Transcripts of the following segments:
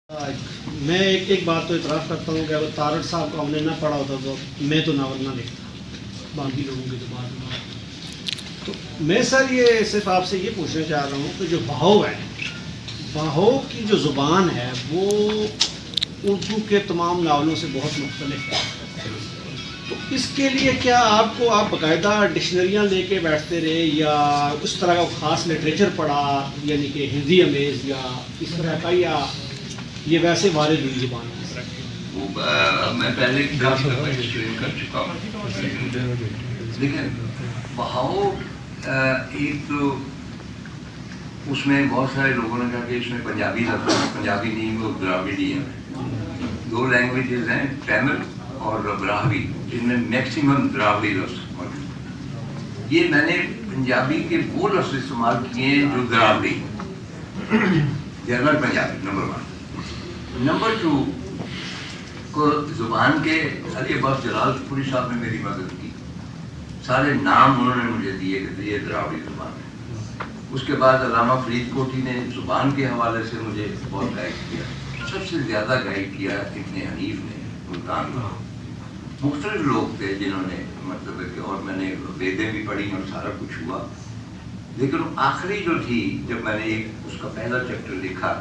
میں ایک بات تو اعتراف کرتا ہوں کہ اگر تارڑ صاحب کو ہم نے نہ پڑھا ہوتا تو میں تو ناول نہ لکھتا باقی لوگوں کی تو بات تو میں سر یہ صرف آپ سے یہ پوچھنا چاہ رہا ہوں کہ جو بہو ہے بہو کی جو زبان ہے وہ اردو کے تمام ناولوں سے بہت مختلف ہے، تو اس کے لیے کیا آپ باقاعدہ ڈکشنریاں لے کے بیٹھتے رہے یا اس طرح کا خاص لٹریچر پڑھا، یعنی کہ ہندی امیز یا اس طرح کا، یا یہ ویسے وارد ہوئی زبان ہے؟ میں پہلے ایکسپلین کر چکا ہوں. دیکھیں بہاؤ ایک تو اس میں بہت سارے لوگوں نے کہا کہ اس میں پنجابی لفظ پنجابی نہیں وہ دراوڑی ہے. دو لینگویجز ہیں تامل اور براہوی، جن میں میکسیمم دراوڑی لفظ موجود. یہ میں نے پنجابی کے وہ لفظ استعمال کیے ہیں جو دراوڑی جنرل پنجابی نمبر 1. نمبر 2 کو زبان کے علی عباس جلال پوری صاحب نے میری مدد کی. سارے نام انہوں نے مجھے دیے کہ یہ دراوڑی زبان ہے. اس کے بعد علامہ فرید کوٹھی نے زبان کے حوالے سے مجھے بہت گائیڈ کیا. سب سے زیادہ گائیڈ کیا ابن حنیف نے ملتان میں. مختلف لوگ تھے جنہوں نے مطلب ہے کہ، اور میں نے ویدیں بھی پڑھی اور سارا کچھ ہوا. لیکن آخری جو تھی جب میں نے اس کا پہلا چیپٹر لکھا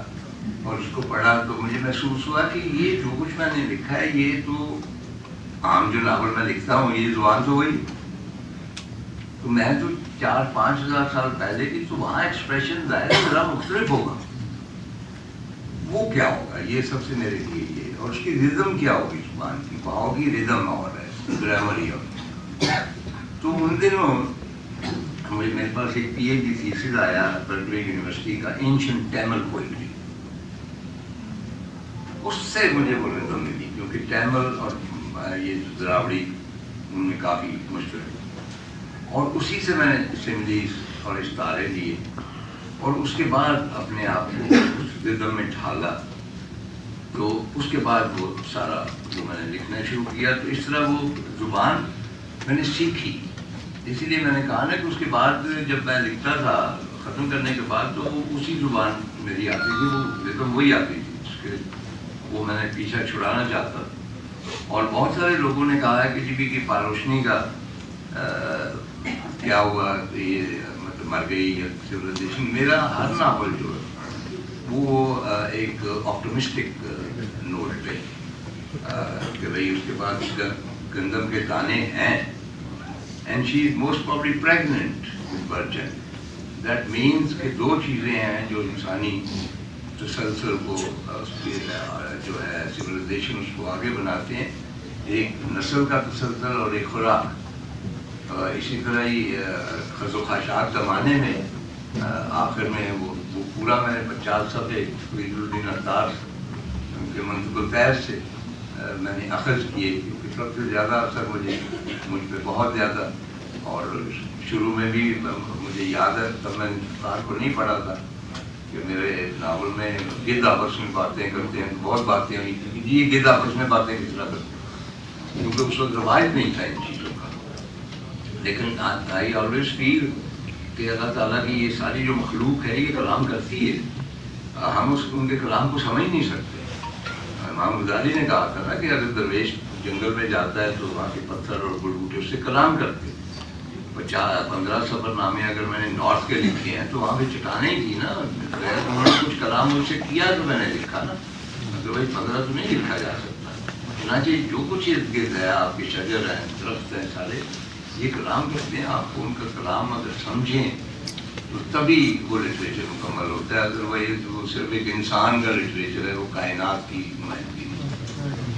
اور اس کو پڑھا تو مجھے محسوس ہوا کہ یہ جو کچھ میں نے لکھا ہے یہ تو عام جو ناول میں لکھتا ہوں یہ زبان تو وہی، تو میں تو 4-5 ہزار سال پہلے کی، تو وہاں ایکسپریشن ظاہر ذرا مختلف ہوگا. وہ کیا ہوگا یہ سب سے میرے لیے یہ، اور اس کی ریدم کیا ہوگی زبان کی، بہاؤ کی ریدم اور ہے گرامر ہی ہوگی. تو ان دنوں میرے پاس ایک پی ایچ ڈی تھیسس آیا برکلے یونیورسٹی کا، اینشنٹ تامل پوئٹری. اس سے مجھے وہ ریدم ملی کیونکہ تامل اور یہ دراوڑی ان میں کافی مشترک، اور اسی سے میں نے سملیز اور استعارے لیے اور اس کے بعد اپنے آپ کو اس ریدم میں ڈھالا. تو اس کے بعد وہ سارا جو میں نے لکھنا شروع کیا، تو اس طرح وہ زبان میں نے سیکھی. اسی لیے میں نے کہا نا کہ اس کے بعد جب میں لکھتا تھا ختم کرنے کے بعد تو وہ اسی زبان میری آتی تھی، وہ ریدم وہی آتی تھی. اس کے وہ میں نے پیچھا چھڑانا چاہتا. اور بہت سارے لوگوں نے کہا ہے کہ جی بی کی پاروشنی کا کیا ہوا، یہ مطلب مر گئی یا سویلائزیشن. میرا ہر ناول جو ہے وہ ایک آپٹمسٹک نوٹ پہ کہ بھائی اس کے بعد گندم کے دانے ہیں and she is most probably pregnant with virgin. That means کہ دو چیزیں ہیں جو انسانی تسلسل کو جو ہے سویلائزیشن اس کو آگے بناتے ہیں، ایک نسل کا تسلسل اور ایک خوراک. اسی طرح ہی خز و خاشاک زمانے میں آخر میں وہ پورا میں 50 صفحے فرید الدین عطار کے منطق الفیض سے میں نے اخذ کیے، کیونکہ سب سے زیادہ اثر مجھ پہ بہت زیادہ. اور شروع میں بھی مجھے یاد ہے تب میں انتظار کو نہیں پڑھا تھا کہ میرے ناول میں گرد آپس میں باتیں کرتے ہیں. بہت باتیں ہوئی تھیں کہ یہ گرد آپس میں باتیں کس طرح کرتے ہیں، کیونکہ اس وقت رواج نہیں تھا ان چیزوں کا. لیکن آئی آلویز فیل کہ اللہ تعالیٰ کی یہ ساری جو مخلوق ہے یہ کلام کرتی ہے، ہم ان کے کلام کو سمجھ نہیں سکتے. امام غزالی نے کہا تھا نا کہ اگر درویش جنگل میں جاتا ہے تو وہاں کے پتھر اور گل بوٹے اس سے کلام کرتے. 15 سفر نامے اگر میں نے نارتھ کے لکھے ہیں تو وہاں پہ چٹانیں ہی تھی نا، انہوں نے کچھ کلام ان سے کیا تو میں نے لکھا نا. تو بھائی 15 تو نہیں لکھا جا سکتا. چنانچہ جو کچھ ارد گرد ہے، آپ کے شجر ہیں، درخت ہیں، سارے یہ کلام کرتے ہیں. آپ کو ان کا کلام اگر سمجھیں تو تبھی وہ لٹریچر مکمل ہوتا ہے. ادروائز وہ صرف ایک انسان کا لٹریچر ہے، وہ کائنات کی نمائندگی نہیں.